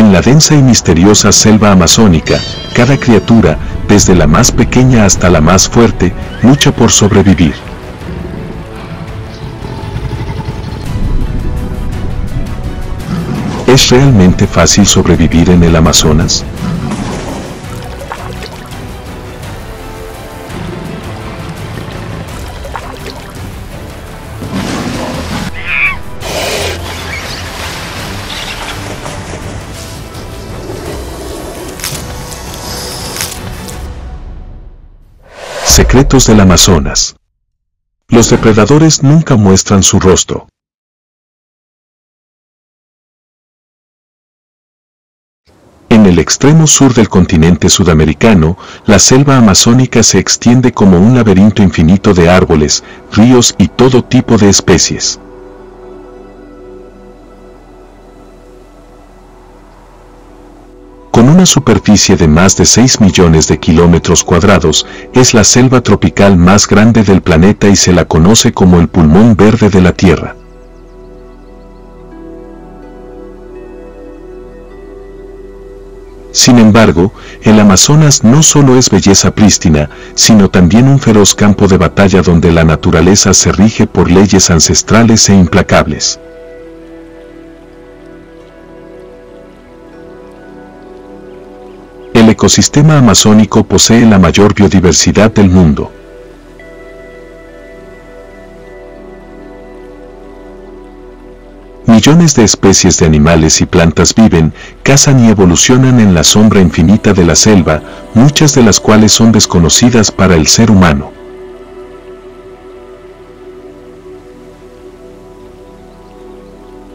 En la densa y misteriosa selva amazónica, cada criatura, desde la más pequeña hasta la más fuerte, lucha por sobrevivir. ¿Es realmente fácil sobrevivir en el Amazonas? Secretos del Amazonas. Los depredadores nunca muestran su rostro. En el extremo sur del continente sudamericano, la selva amazónica se extiende como un laberinto infinito de árboles, ríos y todo tipo de especies. Con una superficie de más de 6 millones de kilómetros cuadrados, es la selva tropical más grande del planeta y se la conoce como el pulmón verde de la Tierra. Sin embargo, el Amazonas no solo es belleza prístina, sino también un feroz campo de batalla donde la naturaleza se rige por leyes ancestrales e implacables. El ecosistema amazónico posee la mayor biodiversidad del mundo. Millones de especies de animales y plantas viven, cazan y evolucionan en la sombra infinita de la selva, muchas de las cuales son desconocidas para el ser humano.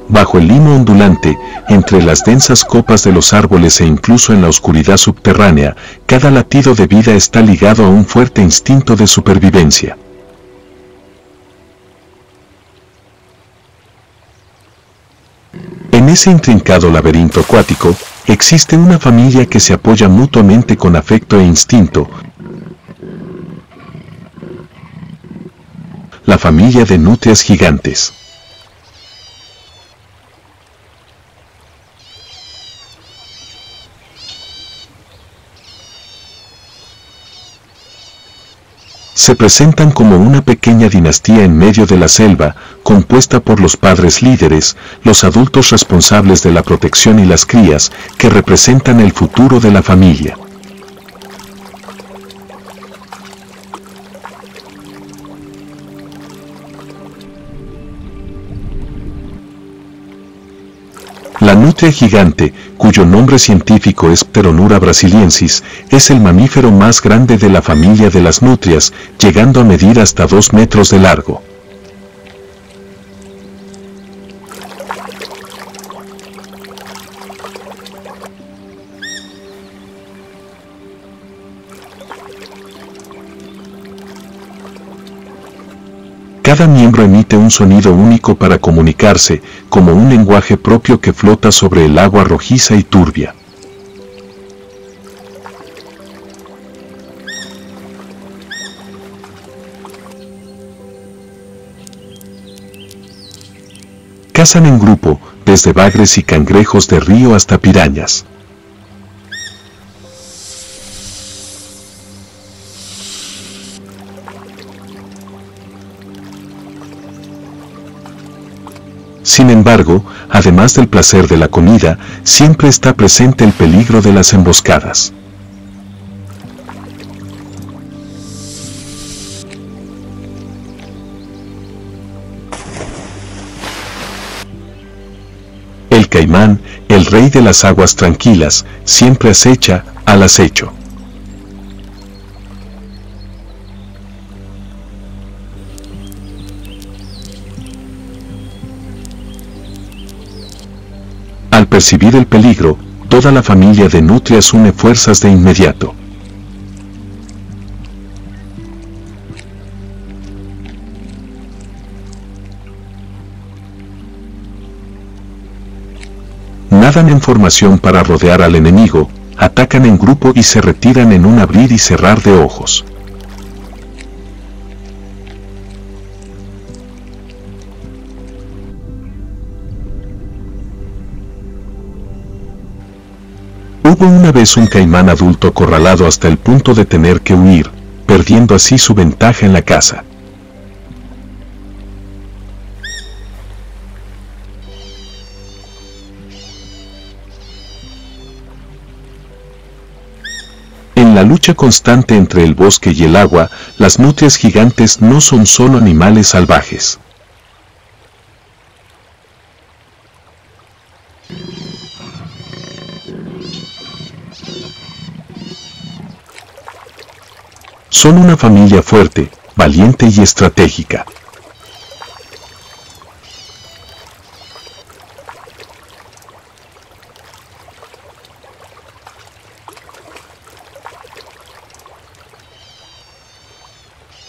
Bajo el limo ondulante, entre las densas copas de los árboles e incluso en la oscuridad subterránea, cada latido de vida está ligado a un fuerte instinto de supervivencia. En ese intrincado laberinto acuático, existe una familia que se apoya mutuamente con afecto e instinto. La familia de nutrias gigantes. Se presentan como una pequeña dinastía en medio de la selva, compuesta por los padres líderes, los adultos responsables de la protección y las crías, que representan el futuro de la familia. La nutria gigante, cuyo nombre científico es Pteronura brasiliensis, es el mamífero más grande de la familia de las nutrias, llegando a medir hasta 2 metros de largo. Cada miembro emite un sonido único para comunicarse, como un lenguaje propio que flota sobre el agua rojiza y turbia. Cazan en grupo, desde bagres y cangrejos de río hasta pirañas. Sin embargo, además del placer de la comida, siempre está presente el peligro de las emboscadas. El caimán, el rey de las aguas tranquilas, siempre acecha, al acecho. Al percibir el peligro, toda la familia de nutrias une fuerzas de inmediato. Nadan en formación para rodear al enemigo, atacan en grupo y se retiran en un abrir y cerrar de ojos. Hubo una vez un caimán adulto acorralado hasta el punto de tener que huir, perdiendo así su ventaja en la caza. En la lucha constante entre el bosque y el agua, las nutrias gigantes no son solo animales salvajes. Son una familia fuerte, valiente y estratégica.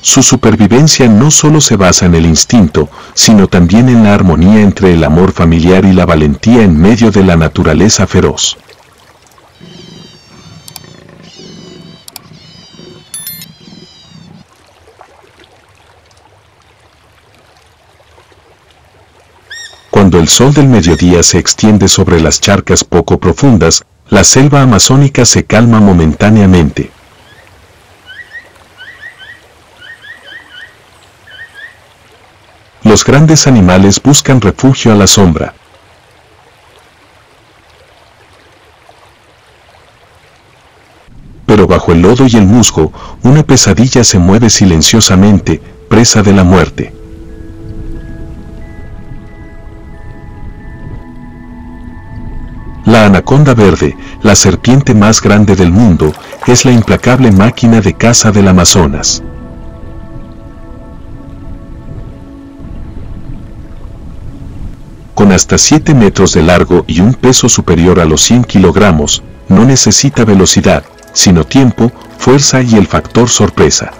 Su supervivencia no solo se basa en el instinto, sino también en la armonía entre el amor familiar y la valentía en medio de la naturaleza feroz. Cuando el sol del mediodía se extiende sobre las charcas poco profundas, la selva amazónica se calma momentáneamente. Los grandes animales buscan refugio a la sombra. Pero bajo el lodo y el musgo, una pesadilla se mueve silenciosamente, presa de la muerte. La anaconda verde, la serpiente más grande del mundo, es la implacable máquina de caza del Amazonas. Con hasta 7 metros de largo y un peso superior a los 100 kilogramos, no necesita velocidad, sino tiempo, fuerza y el factor sorpresa.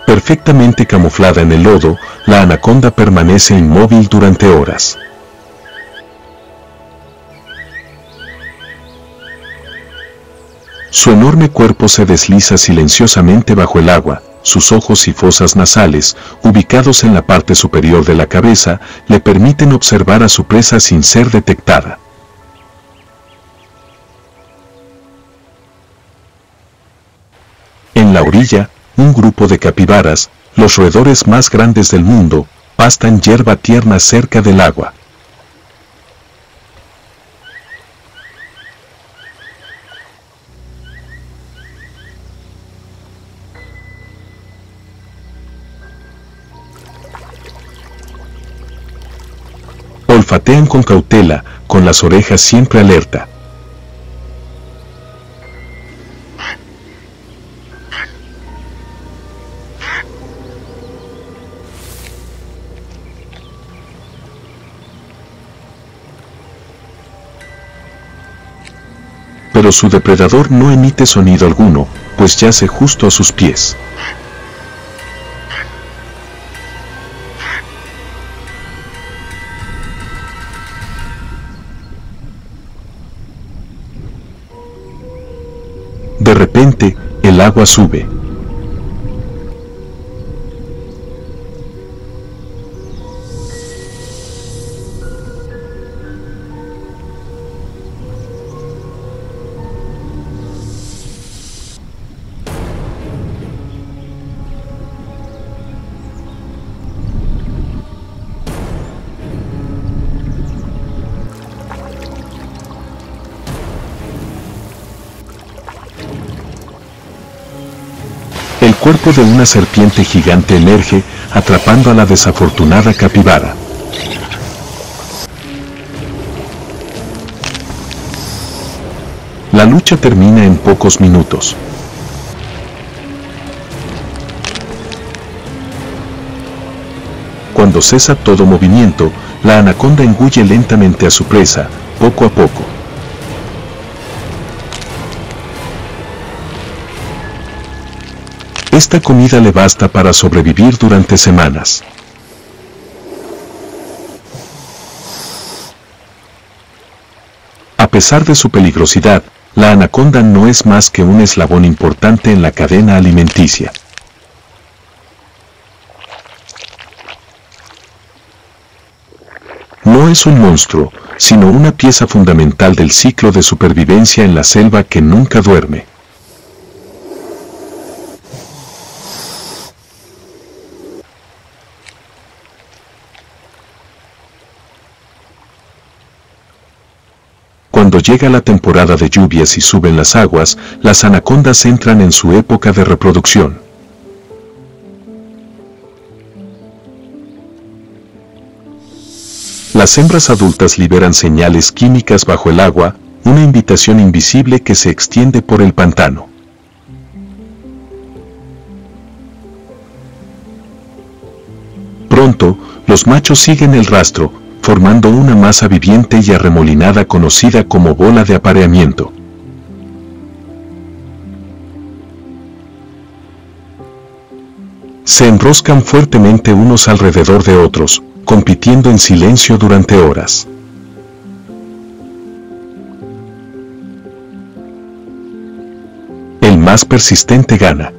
Perfectamente camuflada en el lodo, la anaconda permanece inmóvil durante horas. Su enorme cuerpo se desliza silenciosamente bajo el agua, sus ojos y fosas nasales, ubicados en la parte superior de la cabeza, le permiten observar a su presa sin ser detectada. En la orilla, un grupo de capibaras, los roedores más grandes del mundo, pastan hierba tierna cerca del agua. Olfatean con cautela, con las orejas siempre alerta. Pero su depredador no emite sonido alguno, pues yace justo a sus pies. De repente, el agua sube. El cuerpo de una serpiente gigante emerge, atrapando a la desafortunada capibara. La lucha termina en pocos minutos. Cuando cesa todo movimiento, la anaconda engulle lentamente a su presa, poco a poco. Esta comida le basta para sobrevivir durante semanas. A pesar de su peligrosidad, la anaconda no es más que un eslabón importante en la cadena alimenticia. No es un monstruo, sino una pieza fundamental del ciclo de supervivencia en la selva que nunca duerme. Cuando llega la temporada de lluvias y suben las aguas, las anacondas entran en su época de reproducción. Las hembras adultas liberan señales químicas bajo el agua, una invitación invisible que se extiende por el pantano. Pronto, los machos siguen el rastro, formando una masa viviente y arremolinada conocida como bola de apareamiento. Se enroscan fuertemente unos alrededor de otros, compitiendo en silencio durante horas. El más persistente gana.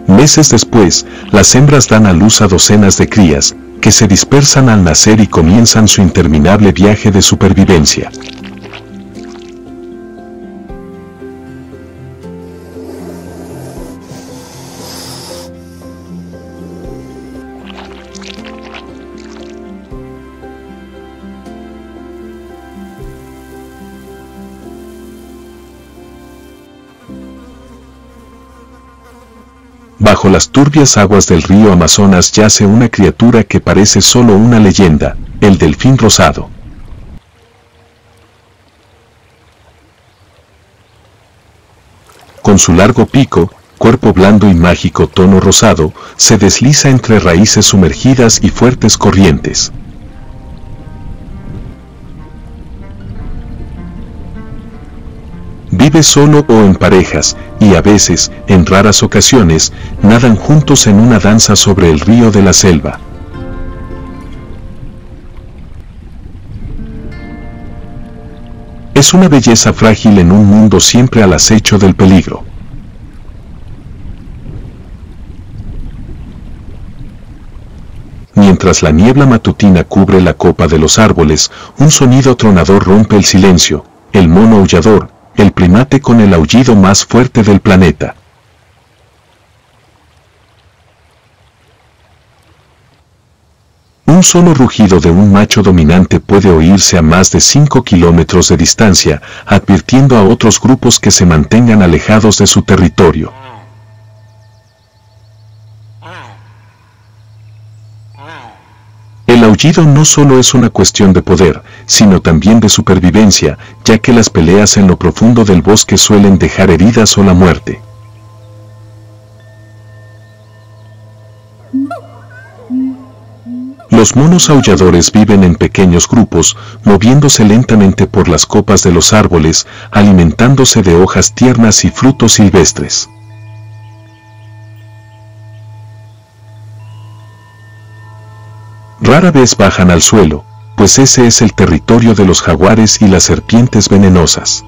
Meses después, las hembras dan a luz a docenas de crías, que se dispersan al nacer y comienzan su interminable viaje de supervivencia. Bajo las turbias aguas del río Amazonas yace una criatura que parece solo una leyenda, el delfín rosado. Con su largo pico, cuerpo blando y mágico tono rosado, se desliza entre raíces sumergidas y fuertes corrientes. Vive solo o en parejas, y a veces, en raras ocasiones, nadan juntos en una danza sobre el río de la selva. Es una belleza frágil en un mundo siempre al acecho del peligro. Mientras la niebla matutina cubre la copa de los árboles, un sonido tronador rompe el silencio, el mono aullador, el primate con el aullido más fuerte del planeta. Un solo rugido de un macho dominante puede oírse a más de 5 kilómetros de distancia, advirtiendo a otros grupos que se mantengan alejados de su territorio. El aullido no solo es una cuestión de poder, sino también de supervivencia, ya que las peleas en lo profundo del bosque suelen dejar heridas o la muerte. Los monos aulladores viven en pequeños grupos, moviéndose lentamente por las copas de los árboles, alimentándose de hojas tiernas y frutos silvestres. Rara vez bajan al suelo, pues ese es el territorio de los jaguares y las serpientes venenosas.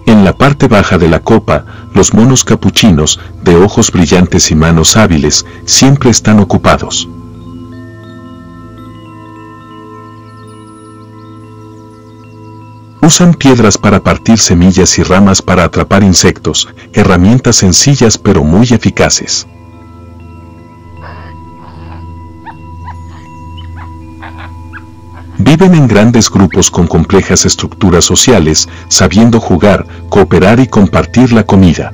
En la parte baja de la copa, los monos capuchinos, de ojos brillantes y manos hábiles, siempre están ocupados. Usan piedras para partir semillas y ramas para atrapar insectos, herramientas sencillas pero muy eficaces. Viven en grandes grupos con complejas estructuras sociales, sabiendo jugar, cooperar y compartir la comida.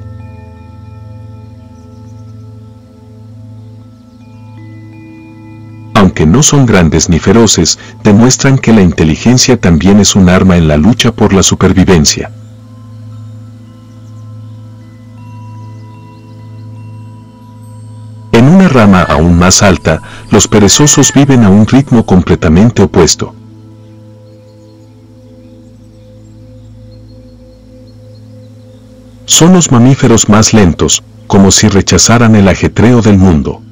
Aunque no son grandes ni feroces, demuestran que la inteligencia también es un arma en la lucha por la supervivencia. En una rama aún más alta, los perezosos viven a un ritmo completamente opuesto. Son los mamíferos más lentos, como si rechazaran el ajetreo del mundo.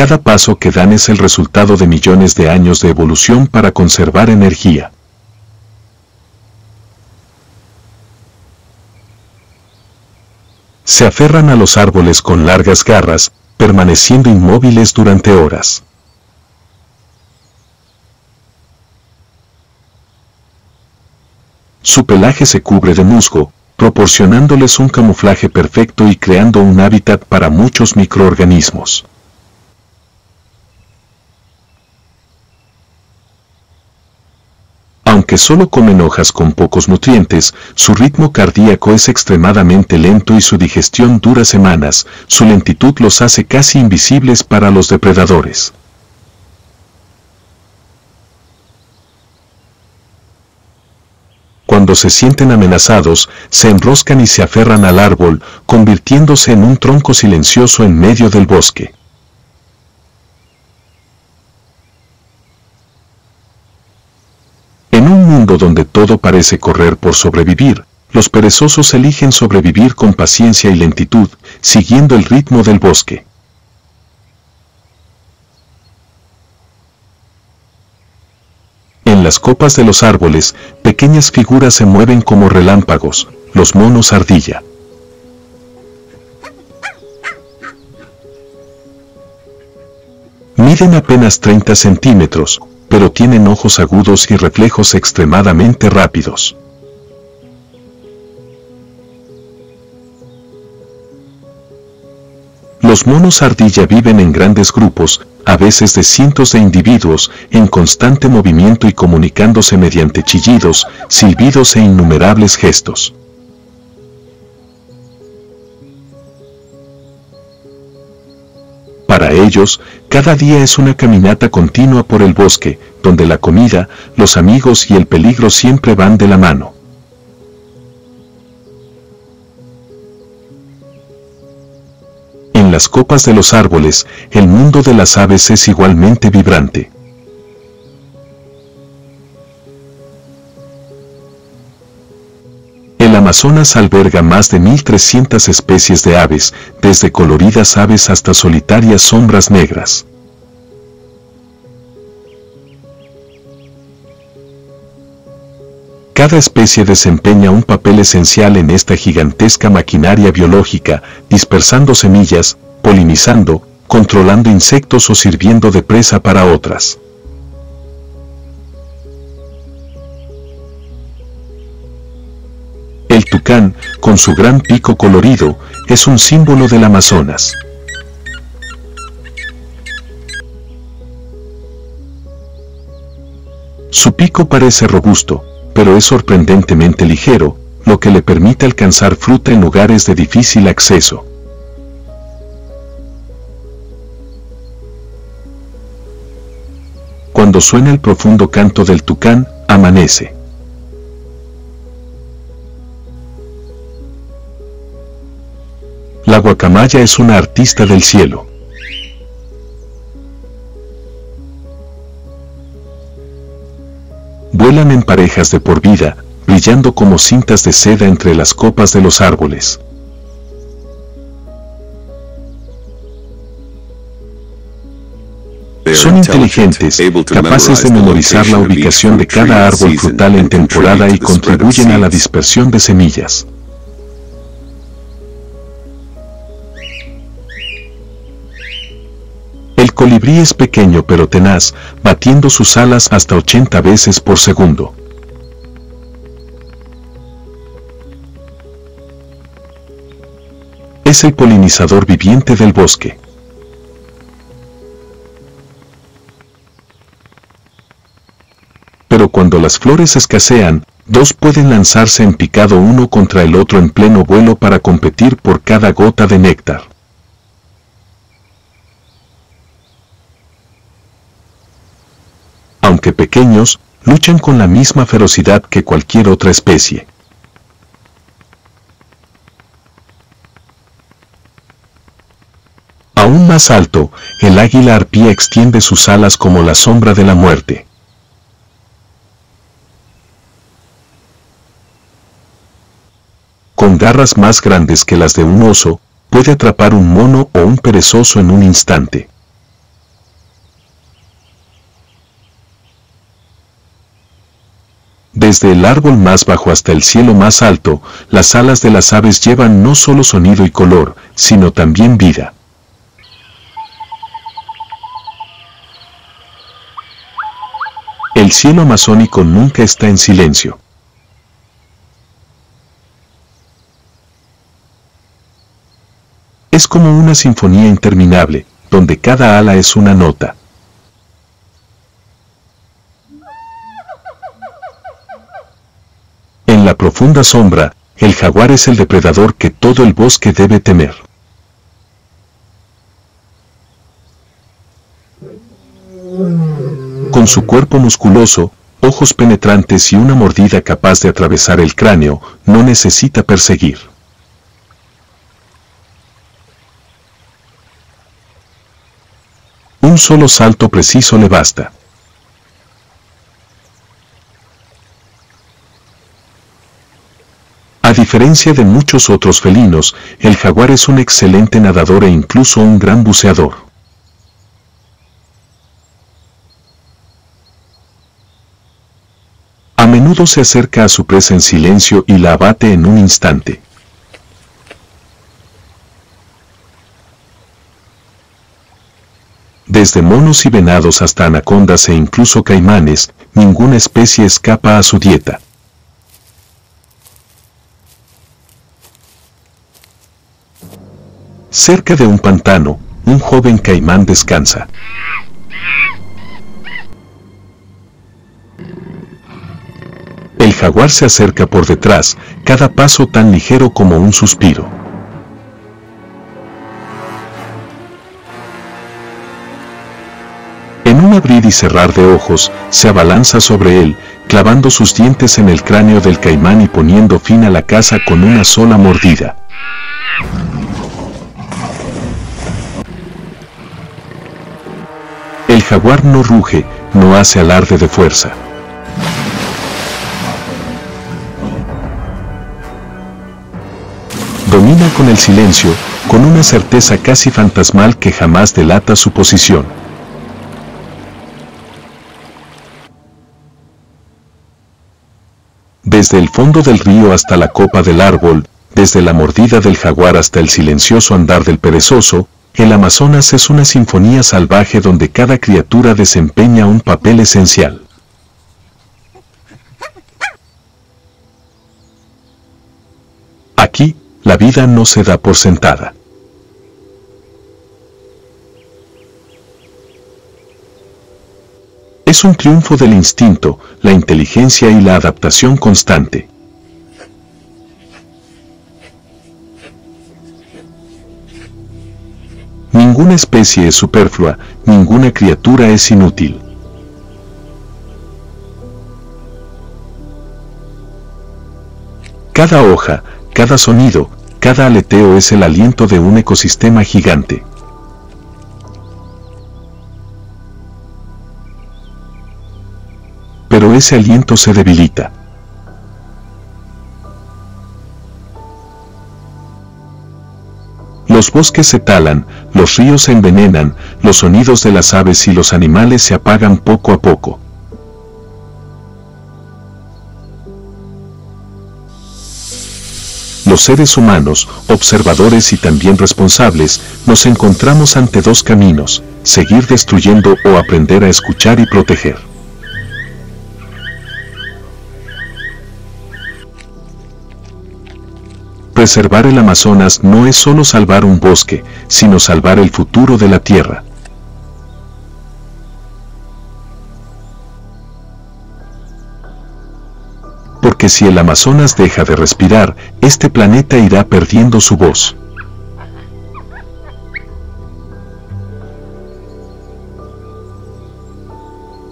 Cada paso que dan es el resultado de millones de años de evolución para conservar energía. Se aferran a los árboles con largas garras, permaneciendo inmóviles durante horas. Su pelaje se cubre de musgo, proporcionándoles un camuflaje perfecto y creando un hábitat para muchos microorganismos. Aunque solo comen hojas con pocos nutrientes, su ritmo cardíaco es extremadamente lento y su digestión dura semanas. Su lentitud los hace casi invisibles para los depredadores. Cuando se sienten amenazados, se enroscan y se aferran al árbol, convirtiéndose en un tronco silencioso en medio del bosque. En un mundo donde todo parece correr por sobrevivir, los perezosos eligen sobrevivir con paciencia y lentitud, siguiendo el ritmo del bosque. En las copas de los árboles, pequeñas figuras se mueven como relámpagos, los monos ardilla. Miden apenas 30 centímetros, pero tienen ojos agudos y reflejos extremadamente rápidos. Los monos ardilla viven en grandes grupos, a veces de cientos de individuos, en constante movimiento y comunicándose mediante chillidos, silbidos e innumerables gestos. Para ellos, cada día es una caminata continua por el bosque, donde la comida, los amigos y el peligro siempre van de la mano. En las copas de los árboles, el mundo de las aves es igualmente vibrante. El Amazonas alberga más de 1.300 especies de aves, desde coloridas aves hasta solitarias sombras negras. Cada especie desempeña un papel esencial en esta gigantesca maquinaria biológica, dispersando semillas, polinizando, controlando insectos o sirviendo de presa para otras. El tucán, con su gran pico colorido, es un símbolo del Amazonas. Su pico parece robusto, pero es sorprendentemente ligero, lo que le permite alcanzar fruta en lugares de difícil acceso. Cuando suena el profundo canto del tucán, amanece. La guacamaya es una artista del cielo. Vuelan en parejas de por vida, brillando como cintas de seda entre las copas de los árboles. Son inteligentes, capaces de memorizar la ubicación de cada árbol frutal en temporada y contribuyen a la dispersión de semillas. El colibrí es pequeño pero tenaz, batiendo sus alas hasta 80 veces por segundo. Es el polinizador viviente del bosque. Pero cuando las flores escasean, dos pueden lanzarse en picado uno contra el otro en pleno vuelo para competir por cada gota de néctar. Aunque pequeños, luchan con la misma ferocidad que cualquier otra especie. Aún más alto, el águila arpía extiende sus alas como la sombra de la muerte. Con garras más grandes que las de un oso, puede atrapar un mono o un perezoso en un instante. Desde el árbol más bajo hasta el cielo más alto, las alas de las aves llevan no solo sonido y color, sino también vida. El cielo amazónico nunca está en silencio. Es como una sinfonía interminable, donde cada ala es una nota. En la profunda sombra, el jaguar es el depredador que todo el bosque debe temer. Con su cuerpo musculoso, ojos penetrantes y una mordida capaz de atravesar el cráneo, no necesita perseguir. Un solo salto preciso le basta. A diferencia de muchos otros felinos, el jaguar es un excelente nadador e incluso un gran buceador. A menudo se acerca a su presa en silencio y la abate en un instante. Desde monos y venados hasta anacondas e incluso caimanes, ninguna especie escapa a su dieta. Cerca de un pantano, un joven caimán descansa. El jaguar se acerca por detrás, cada paso tan ligero como un suspiro. En un abrir y cerrar de ojos, se abalanza sobre él, clavando sus dientes en el cráneo del caimán y poniendo fin a la caza con una sola mordida. El jaguar no ruge, no hace alarde de fuerza. Domina con el silencio, con una certeza casi fantasmal que jamás delata su posición. Desde el fondo del río hasta la copa del árbol, desde la mordida del jaguar hasta el silencioso andar del perezoso, el Amazonas es una sinfonía salvaje donde cada criatura desempeña un papel esencial. Aquí, la vida no se da por sentada. Es un triunfo del instinto, la inteligencia y la adaptación constante. Ninguna especie es superflua, ninguna criatura es inútil. Cada hoja, cada sonido, cada aleteo es el aliento de un ecosistema gigante. Pero ese aliento se debilita. Los bosques se talan, los ríos se envenenan, los sonidos de las aves y los animales se apagan poco a poco. Los seres humanos, observadores y también responsables, nos encontramos ante dos caminos: seguir destruyendo o aprender a escuchar y proteger. Preservar el Amazonas no es solo salvar un bosque, sino salvar el futuro de la Tierra. Porque si el Amazonas deja de respirar, este planeta irá perdiendo su voz.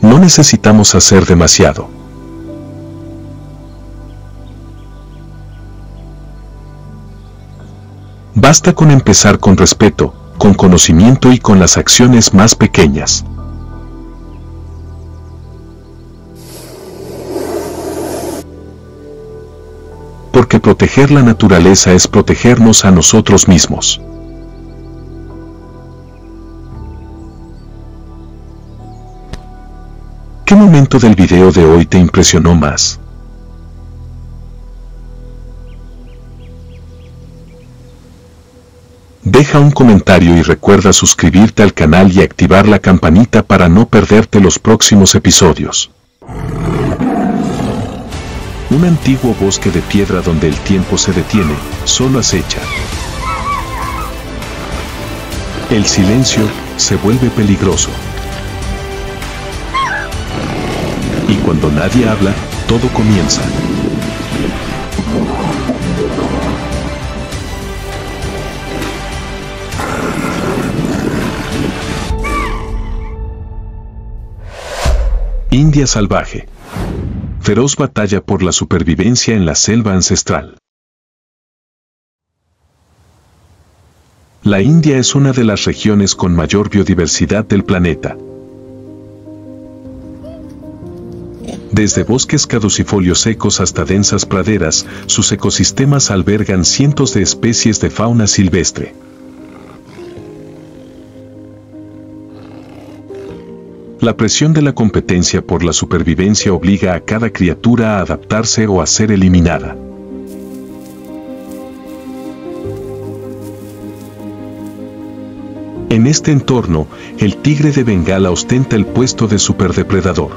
No necesitamos hacer demasiado. Basta con empezar con respeto, con conocimiento y con las acciones más pequeñas. Porque proteger la naturaleza es protegernos a nosotros mismos. ¿Qué momento del video de hoy te impresionó más? Deja un comentario y recuerda suscribirte al canal y activar la campanita para no perderte los próximos episodios. Un antiguo bosque de piedra donde el tiempo se detiene, solo acecha. El silencio se vuelve peligroso. Y cuando nadie habla, todo comienza. India salvaje. Feroz batalla por la supervivencia en la selva ancestral. La India es una de las regiones con mayor biodiversidad del planeta. Desde bosques caducifolios secos hasta densas praderas, sus ecosistemas albergan cientos de especies de fauna silvestre. La presión de la competencia por la supervivencia obliga a cada criatura a adaptarse o a ser eliminada. En este entorno, el tigre de Bengala ostenta el puesto de superdepredador.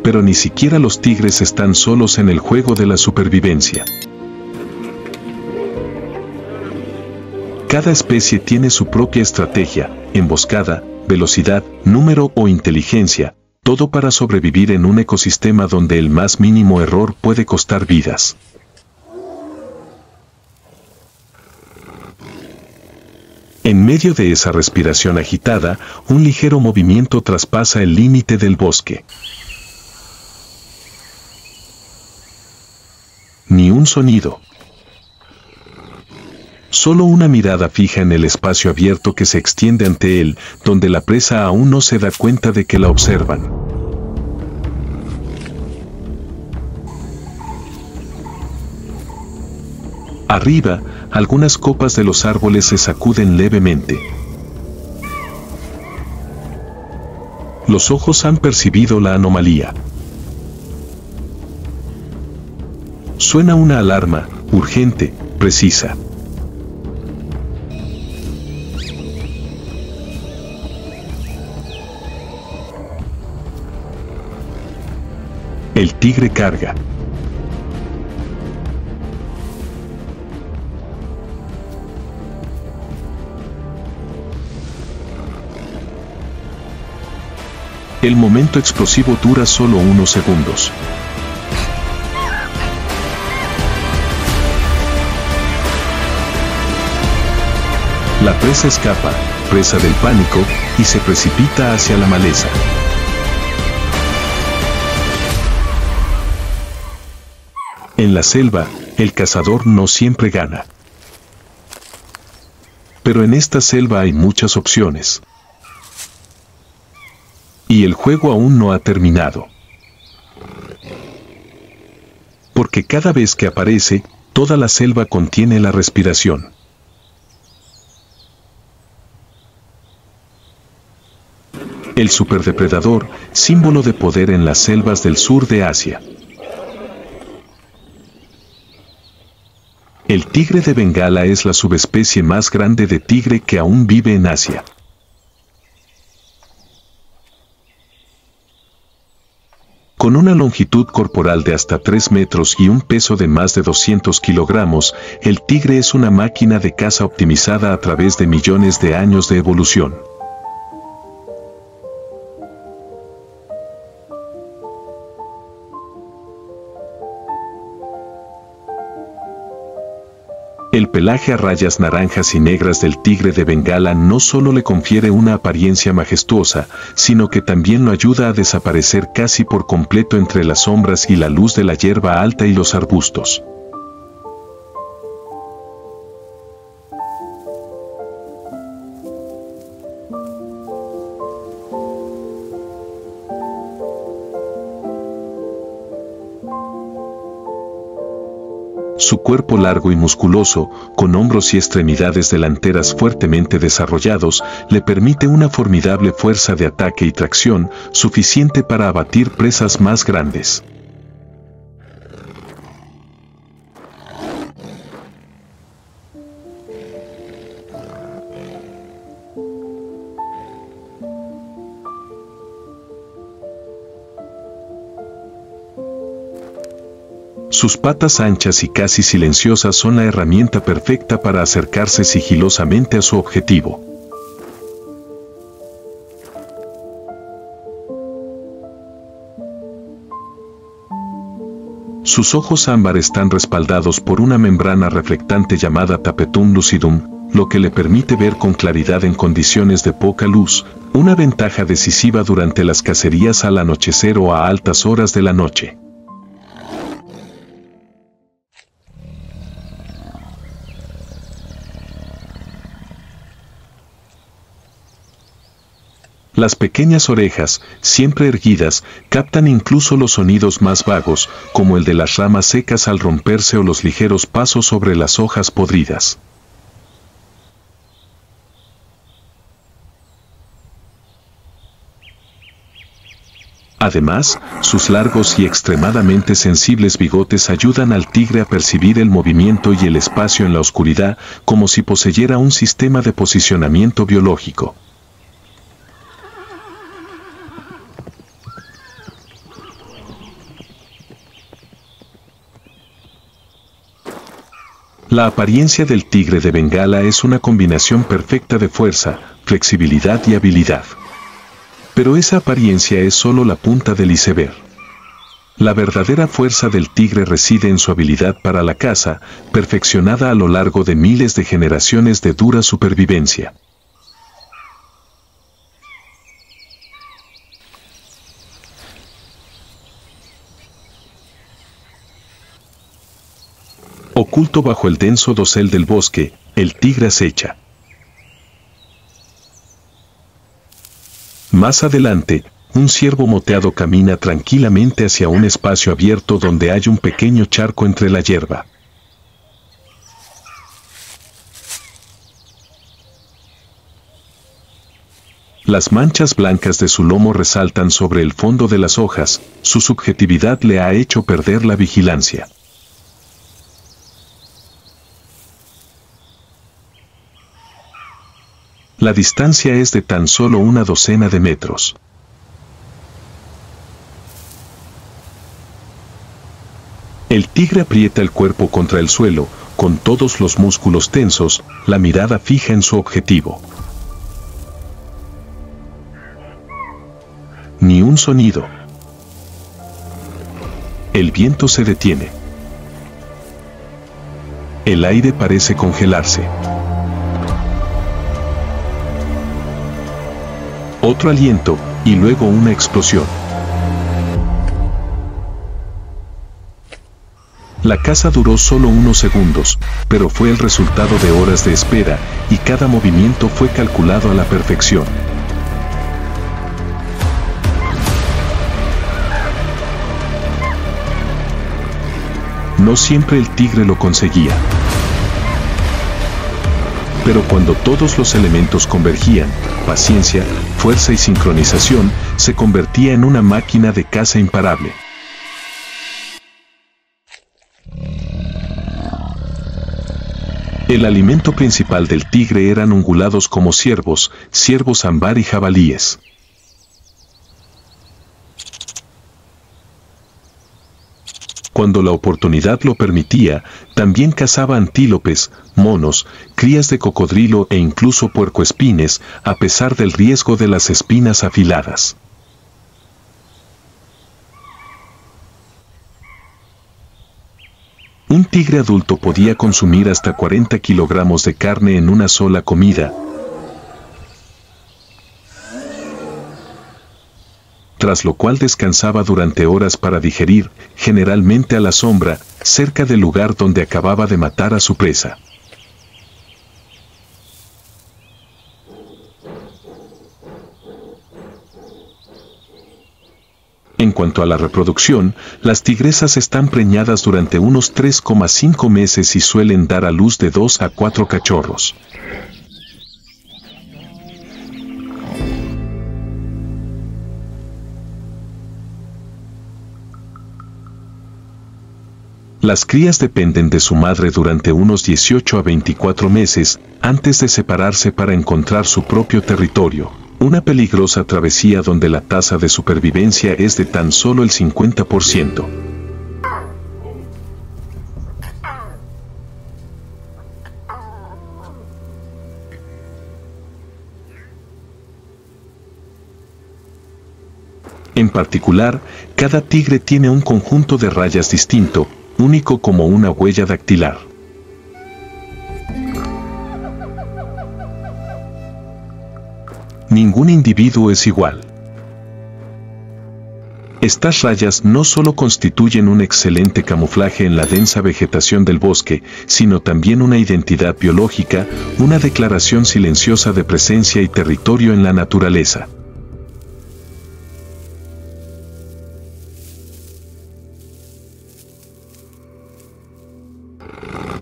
Pero ni siquiera los tigres están solos en el juego de la supervivencia. Cada especie tiene su propia estrategia, emboscada, velocidad, número o inteligencia, todo para sobrevivir en un ecosistema donde el más mínimo error puede costar vidas. En medio de esa respiración agitada, un ligero movimiento traspasa el límite del bosque. Ni un sonido. Solo una mirada fija en el espacio abierto que se extiende ante él, donde la presa aún no se da cuenta de que la observan. Arriba, algunas copas de los árboles se sacuden levemente. Los ojos han percibido la anomalía. Suena una alarma, urgente, precisa. El tigre carga. El momento explosivo dura solo unos segundos. La presa escapa, presa del pánico, y se precipita hacia la maleza. En la selva, el cazador no siempre gana. Pero en esta selva hay muchas opciones. Y el juego aún no ha terminado. Porque cada vez que aparece, toda la selva contiene la respiración. El superdepredador, símbolo de poder en las selvas del sur de Asia. El tigre de Bengala es la subespecie más grande de tigre que aún vive en Asia. Con una longitud corporal de hasta 3 metros y un peso de más de 200 kilogramos, el tigre es una máquina de caza optimizada a través de millones de años de evolución. El pelaje a rayas naranjas y negras del tigre de Bengala no solo le confiere una apariencia majestuosa, sino que también lo ayuda a desaparecer casi por completo entre las sombras y la luz de la hierba alta y los arbustos. Su cuerpo largo y musculoso, con hombros y extremidades delanteras fuertemente desarrollados, le permite una formidable fuerza de ataque y tracción, suficiente para abatir presas más grandes. Sus patas anchas y casi silenciosas son la herramienta perfecta para acercarse sigilosamente a su objetivo. Sus ojos ámbar están respaldados por una membrana reflectante llamada tapetum lucidum, lo que le permite ver con claridad en condiciones de poca luz, una ventaja decisiva durante las cacerías al anochecer o a altas horas de la noche. Las pequeñas orejas, siempre erguidas, captan incluso los sonidos más vagos, como el de las ramas secas al romperse o los ligeros pasos sobre las hojas podridas. Además, sus largos y extremadamente sensibles bigotes ayudan al tigre a percibir el movimiento y el espacio en la oscuridad, como si poseyera un sistema de posicionamiento biológico. La apariencia del tigre de Bengala es una combinación perfecta de fuerza, flexibilidad y habilidad. Pero esa apariencia es solo la punta del iceberg. La verdadera fuerza del tigre reside en su habilidad para la caza, perfeccionada a lo largo de miles de generaciones de dura supervivencia. Oculto bajo el denso dosel del bosque, el tigre acecha. Más adelante, un ciervo moteado camina tranquilamente hacia un espacio abierto donde hay un pequeño charco entre la hierba. Las manchas blancas de su lomo resaltan sobre el fondo de las hojas, su subjetividad le ha hecho perder la vigilancia. La distancia es de tan solo una docena de metros. El tigre aprieta el cuerpo contra el suelo, con todos los músculos tensos, la mirada fija en su objetivo. Ni un sonido. El viento se detiene. El aire parece congelarse. Otro aliento, y luego una explosión. La caza duró solo unos segundos, pero fue el resultado de horas de espera, y cada movimiento fue calculado a la perfección. No siempre el tigre lo conseguía. Pero cuando todos los elementos convergían, paciencia, fuerza y sincronización, se convertía en una máquina de caza imparable. El alimento principal del tigre eran ungulados como ciervos, ciervos ámbar y jabalíes. Cuando la oportunidad lo permitía, también cazaba antílopes, monos, crías de cocodrilo e incluso puercoespines, a pesar del riesgo de las espinas afiladas. Un tigre adulto podía consumir hasta 40 kilogramos de carne en una sola comida, tras lo cual descansaba durante horas para digerir, generalmente a la sombra, cerca del lugar donde acababa de matar a su presa. En cuanto a la reproducción, las tigresas están preñadas durante unos 3,5 meses y suelen dar a luz de 2 a 4 cachorros. Las crías dependen de su madre durante unos 18 a 24 meses, antes de separarse para encontrar su propio territorio, una peligrosa travesía donde la tasa de supervivencia es de tan solo el 50%. En particular, cada tigre tiene un conjunto de rayas distinto, único como una huella dactilar. Ningún individuo es igual. Estas rayas no solo constituyen un excelente camuflaje en la densa vegetación del bosque, sino también una identidad biológica, una declaración silenciosa de presencia y territorio en la naturaleza.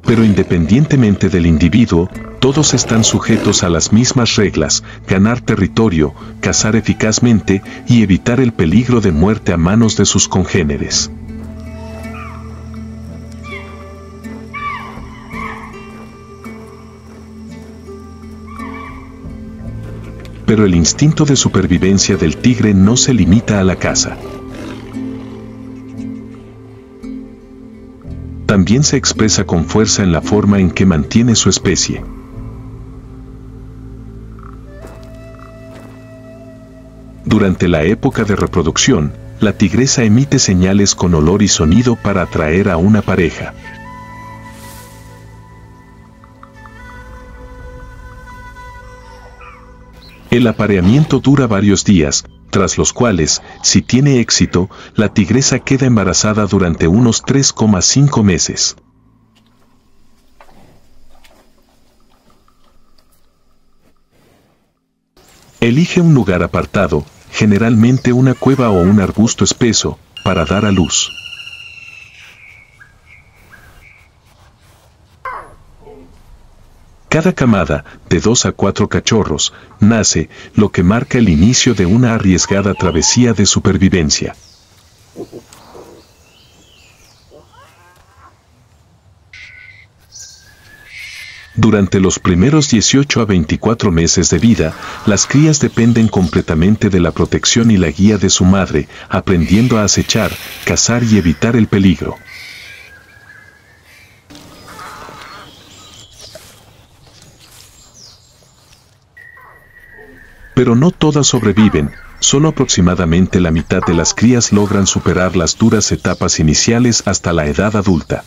Pero independientemente del individuo, todos están sujetos a las mismas reglas: ganar territorio, cazar eficazmente y evitar el peligro de muerte a manos de sus congéneres. Pero el instinto de supervivencia del tigre no se limita a la caza. También se expresa con fuerza en la forma en que mantiene su especie. Durante la época de reproducción, la tigresa emite señales con olor y sonido para atraer a una pareja. El apareamiento dura varios días, tras los cuales, si tiene éxito, la tigresa queda embarazada durante unos 3,5 meses. Elige un lugar apartado, generalmente una cueva o un arbusto espeso, para dar a luz. Cada camada, de 2 a 4 cachorros, nace, lo que marca el inicio de una arriesgada travesía de supervivencia. Durante los primeros 18 a 24 meses de vida, las crías dependen completamente de la protección y la guía de su madre, aprendiendo a acechar, cazar y evitar el peligro. Pero no todas sobreviven, solo aproximadamente la mitad de las crías logran superar las duras etapas iniciales hasta la edad adulta.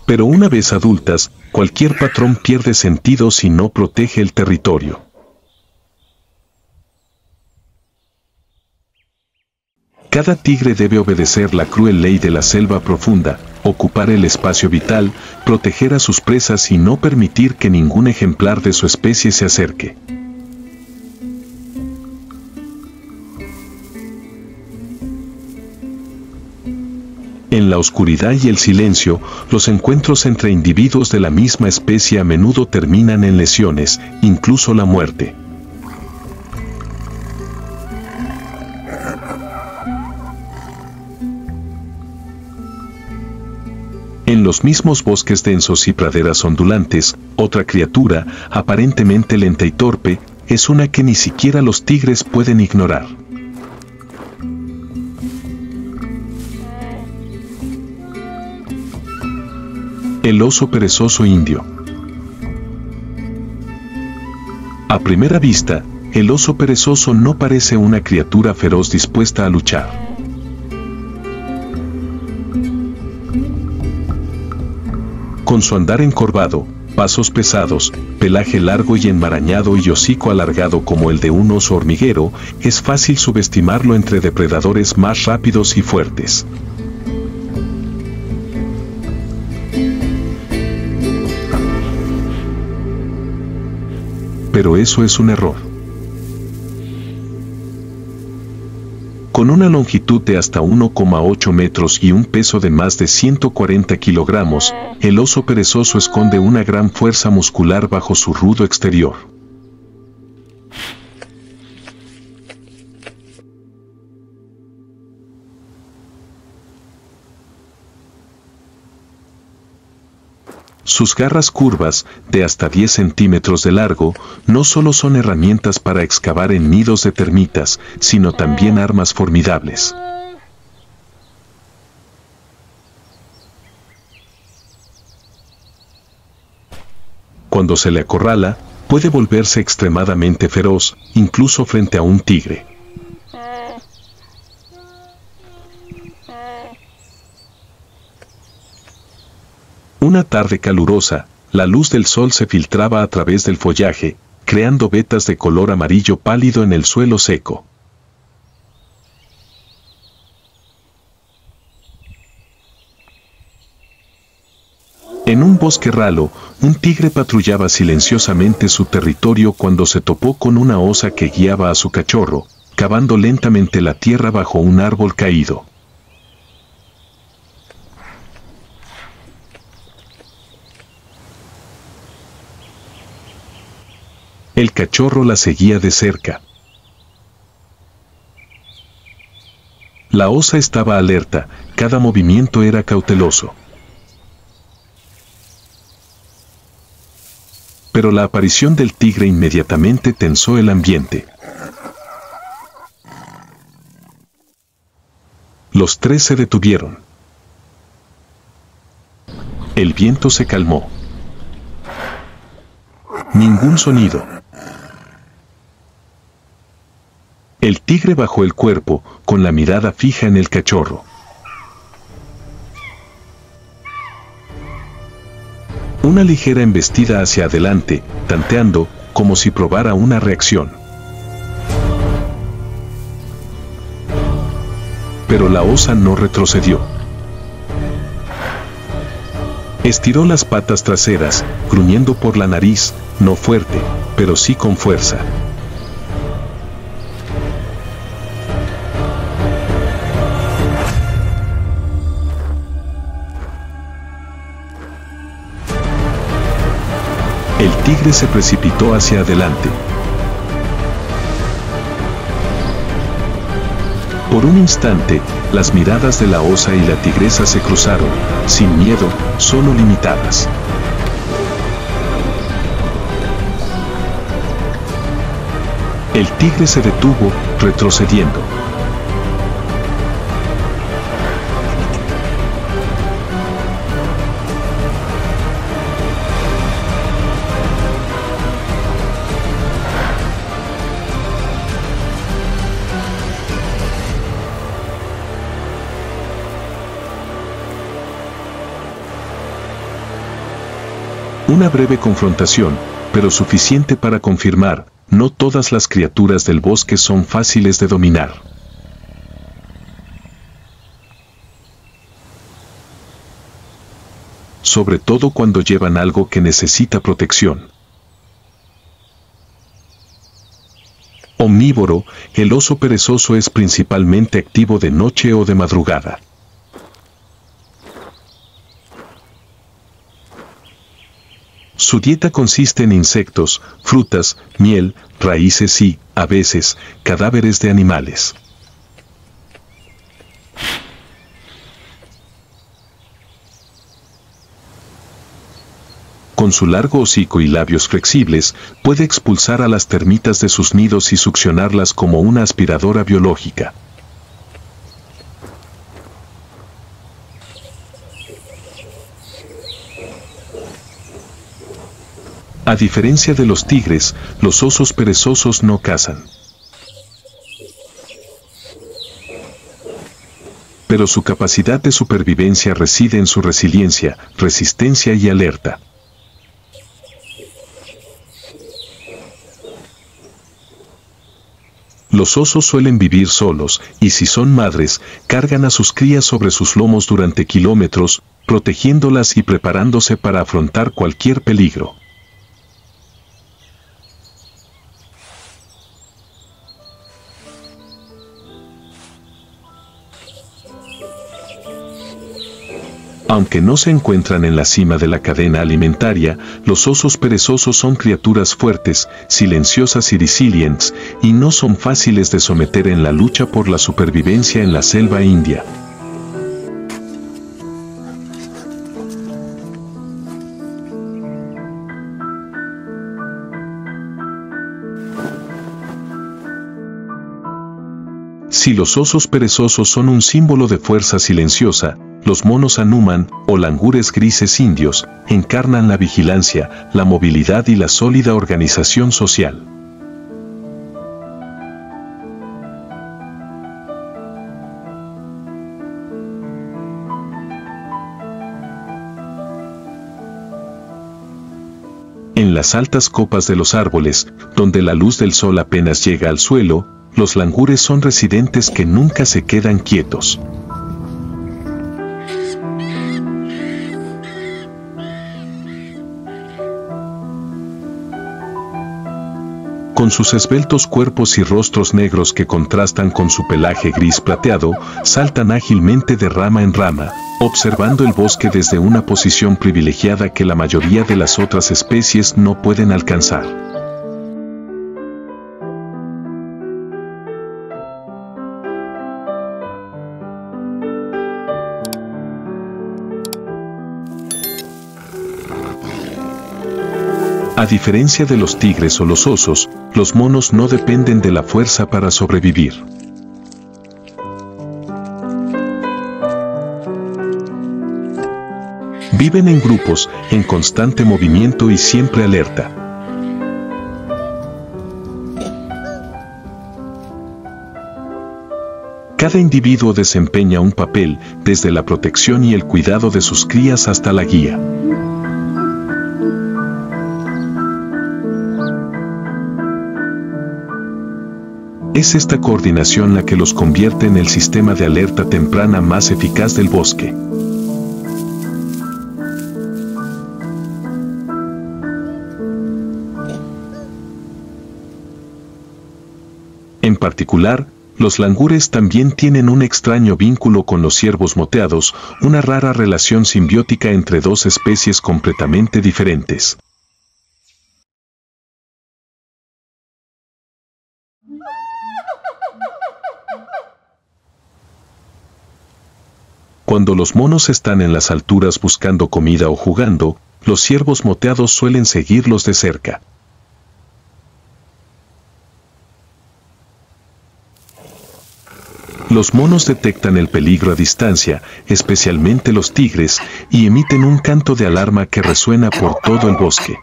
Pero una vez adultas, cualquier patrón pierde sentido si no protege el territorio. Cada tigre debe obedecer la cruel ley de la selva profunda, ocupar el espacio vital, proteger a sus presas y no permitir que ningún ejemplar de su especie se acerque. En la oscuridad y el silencio, los encuentros entre individuos de la misma especie a menudo terminan en lesiones, incluso la muerte. En los mismos bosques densos y praderas ondulantes, otra criatura, aparentemente lenta y torpe, es una que ni siquiera los tigres pueden ignorar. El oso perezoso indio. A primera vista, el oso perezoso no parece una criatura feroz dispuesta a luchar. Con su andar encorvado, pasos pesados, pelaje largo y enmarañado y hocico alargado como el de un oso hormiguero, es fácil subestimarlo entre depredadores más rápidos y fuertes. Pero eso es un error. Con una longitud de hasta 1,8 metros y un peso de más de 140 kilogramos, el oso perezoso esconde una gran fuerza muscular bajo su rudo exterior. Sus garras curvas, de hasta 10 centímetros de largo, no solo son herramientas para excavar en nidos de termitas, sino también armas formidables. cuando se le acorrala, puede volverse extremadamente feroz, incluso frente a un tigre. Una tarde calurosa, la luz del sol se filtraba a través del follaje, creando vetas de color amarillo pálido en el suelo seco. En un bosque ralo, un tigre patrullaba silenciosamente su territorio cuando se topó con una osa que guiaba a su cachorro, cavando lentamente la tierra bajo un árbol caído. El cachorro la seguía de cerca. La osa estaba alerta, cada movimiento era cauteloso. Pero la aparición del tigre inmediatamente tensó el ambiente. Los tres se detuvieron. El viento se calmó. Ningún sonido. El tigre bajó el cuerpo, con la mirada fija en el cachorro. Una ligera embestida hacia adelante, tanteando, como si probara una reacción. Pero la osa no retrocedió. Estiró las patas traseras, gruñendo por la nariz, no fuerte, pero sí con fuerza. El tigre se precipitó hacia adelante. Por un instante, las miradas de la osa y la tigresa se cruzaron, sin miedo, solo limitadas. El tigre se detuvo, retrocediendo. Una breve confrontación, pero suficiente para confirmar, no todas las criaturas del bosque son fáciles de dominar. Sobre todo cuando llevan algo que necesita protección. Omnívoro, el oso perezoso es principalmente activo de noche o de madrugada. Su dieta consiste en insectos, frutas, miel, raíces y, a veces, cadáveres de animales. Con su largo hocico y labios flexibles, puede expulsar a las termitas de sus nidos y succionarlas como una aspiradora biológica. A diferencia de los tigres, los osos perezosos no cazan. Pero su capacidad de supervivencia reside en su resiliencia, resistencia y alerta. Los osos suelen vivir solos, y si son madres, cargan a sus crías sobre sus lomos durante kilómetros, protegiéndolas y preparándose para afrontar cualquier peligro. Aunque no se encuentran en la cima de la cadena alimentaria, los osos perezosos son criaturas fuertes, silenciosas y resilientes, y no son fáciles de someter en la lucha por la supervivencia en la selva india. Si los osos perezosos son un símbolo de fuerza silenciosa, los monos Hanuman, o langures grises indios, encarnan la vigilancia, la movilidad y la sólida organización social. En las altas copas de los árboles, donde la luz del sol apenas llega al suelo, los langures son residentes que nunca se quedan quietos. Con sus esbeltos cuerpos y rostros negros que contrastan con su pelaje gris plateado, saltan ágilmente de rama en rama, observando el bosque desde una posición privilegiada que la mayoría de las otras especies no pueden alcanzar. A diferencia de los tigres o los osos, los monos no dependen de la fuerza para sobrevivir. Viven en grupos, en constante movimiento y siempre alerta. Cada individuo desempeña un papel, desde la protección y el cuidado de sus crías hasta la guía. Es esta coordinación la que los convierte en el sistema de alerta temprana más eficaz del bosque. En particular, los langures también tienen un extraño vínculo con los ciervos moteados, una rara relación simbiótica entre dos especies completamente diferentes. Cuando los monos están en las alturas buscando comida o jugando, los ciervos moteados suelen seguirlos de cerca. Los monos detectan el peligro a distancia, especialmente los tigres, y emiten un canto de alarma que resuena por todo el bosque.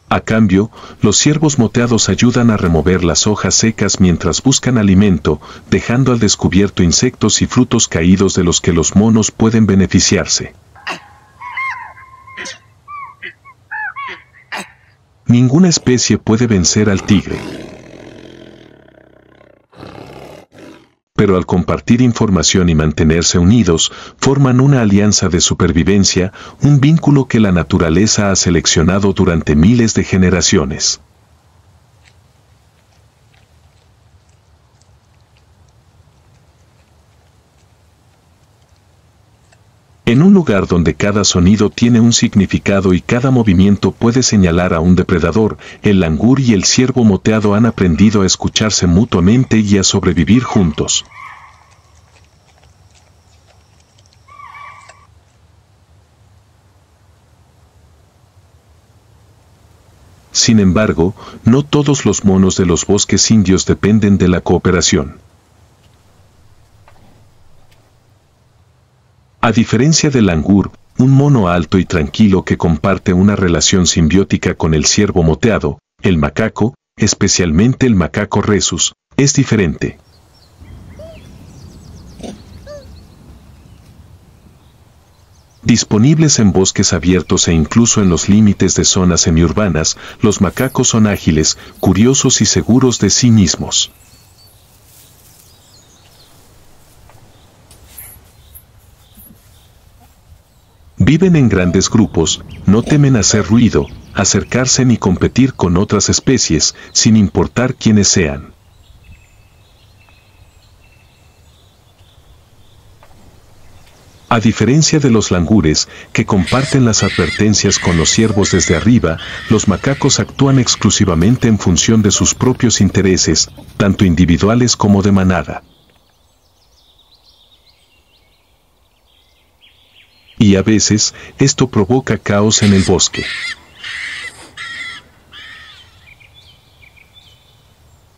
A cambio, los ciervos moteados ayudan a remover las hojas secas mientras buscan alimento, dejando al descubierto insectos y frutos caídos de los que los monos pueden beneficiarse. Ninguna especie puede vencer al tigre. Pero al compartir información y mantenerse unidos, forman una alianza de supervivencia, un vínculo que la naturaleza ha seleccionado durante miles de generaciones. En un lugar donde cada sonido tiene un significado y cada movimiento puede señalar a un depredador, el langur y el ciervo moteado han aprendido a escucharse mutuamente y a sobrevivir juntos. Sin embargo, no todos los monos de los bosques indios dependen de la cooperación. A diferencia del langur, un mono alto y tranquilo que comparte una relación simbiótica con el ciervo moteado, el macaco, especialmente el macaco rhesus, es diferente. Disponibles en bosques abiertos e incluso en los límites de zonas semiurbanas, los macacos son ágiles, curiosos y seguros de sí mismos. Viven en grandes grupos, no temen hacer ruido, acercarse ni competir con otras especies, sin importar quiénes sean. A diferencia de los langures, que comparten las advertencias con los ciervos desde arriba, los macacos actúan exclusivamente en función de sus propios intereses, tanto individuales como de manada. Y a veces, esto provoca caos en el bosque.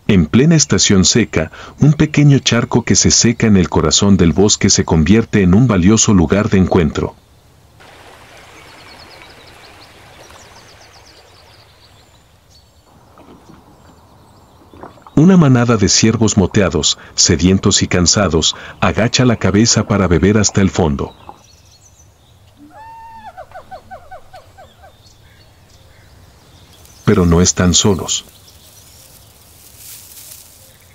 En plena estación seca, un pequeño charco que se seca en el corazón del bosque se convierte en un valioso lugar de encuentro. Una manada de ciervos moteados, sedientos y cansados, agacha la cabeza para beber hasta el fondo. Pero no están solos.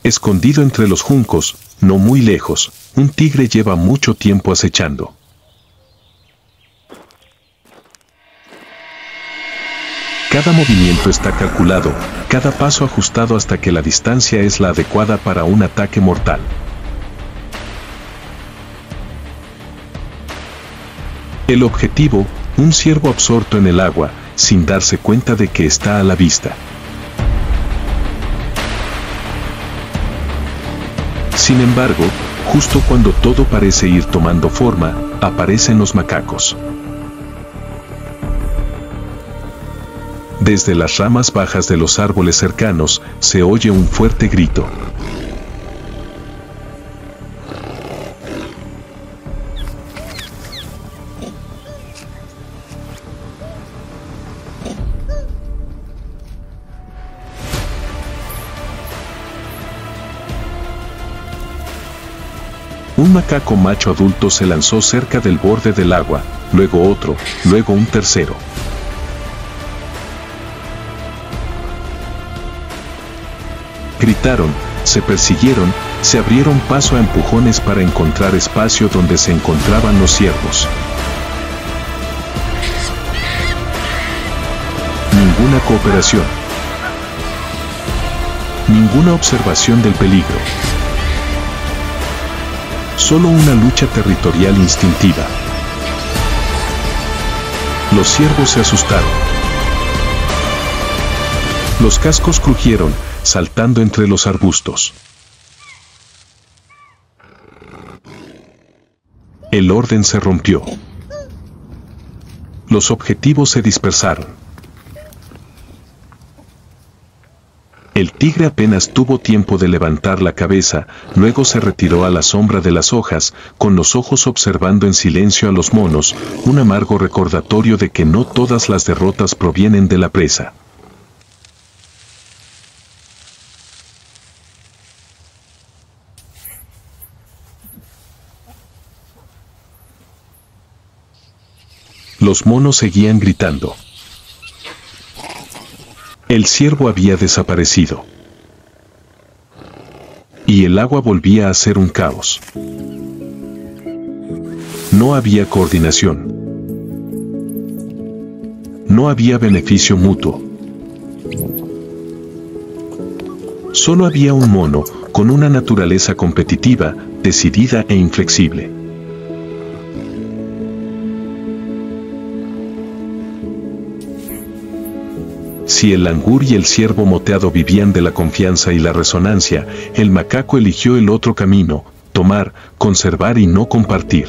Escondido entre los juncos, no muy lejos, un tigre lleva mucho tiempo acechando. Cada movimiento está calculado, cada paso ajustado hasta que la distancia es la adecuada para un ataque mortal. El objetivo, un ciervo absorto en el agua, sin darse cuenta de que está a la vista. Sin embargo, justo cuando todo parece ir tomando forma, aparecen los macacos. Desde las ramas bajas de los árboles cercanos, se oye un fuerte grito. Un macaco macho adulto se lanzó cerca del borde del agua, luego otro, luego un tercero. Gritaron, se persiguieron, se abrieron paso a empujones para encontrar espacio donde se encontraban los ciervos. Ninguna cooperación. Ninguna observación del peligro. Solo una lucha territorial instintiva. Los ciervos se asustaron. Los cascos crujieron, saltando entre los arbustos. El orden se rompió. Los objetivos se dispersaron. El tigre apenas tuvo tiempo de levantar la cabeza, luego se retiró a la sombra de las hojas, con los ojos observando en silencio a los monos, un amargo recordatorio de que no todas las derrotas provienen de la presa. Los monos seguían gritando. El ciervo había desaparecido. Y el agua volvía a ser un caos. No había coordinación. No había beneficio mutuo. Solo había un mono, con una naturaleza competitiva, decidida e inflexible. Si el langur y el ciervo moteado vivían de la confianza y la resonancia, el macaco eligió el otro camino: tomar, conservar y no compartir.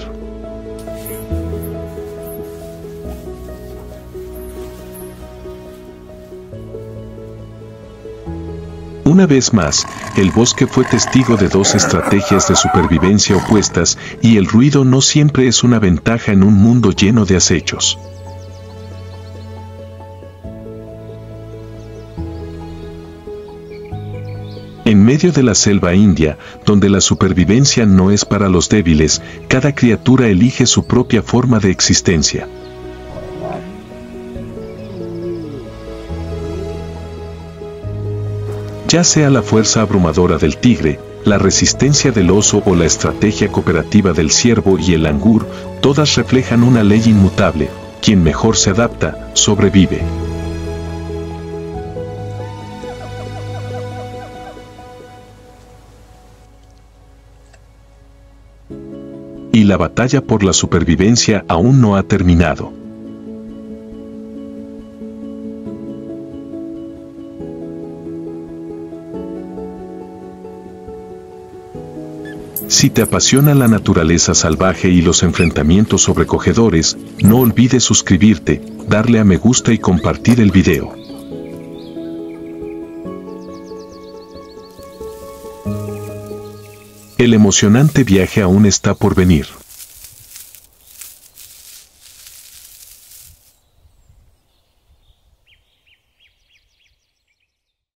Una vez más, el bosque fue testigo de dos estrategias de supervivencia opuestas, y el ruido no siempre es una ventaja en un mundo lleno de acechos. En medio de la selva india, donde la supervivencia no es para los débiles, cada criatura elige su propia forma de existencia. Ya sea la fuerza abrumadora del tigre, la resistencia del oso o la estrategia cooperativa del ciervo y el langur, todas reflejan una ley inmutable: quien mejor se adapta, sobrevive. Y la batalla por la supervivencia aún no ha terminado. Si te apasiona la naturaleza salvaje y los enfrentamientos sobrecogedores, no olvides suscribirte, darle a me gusta y compartir el video. El emocionante viaje aún está por venir.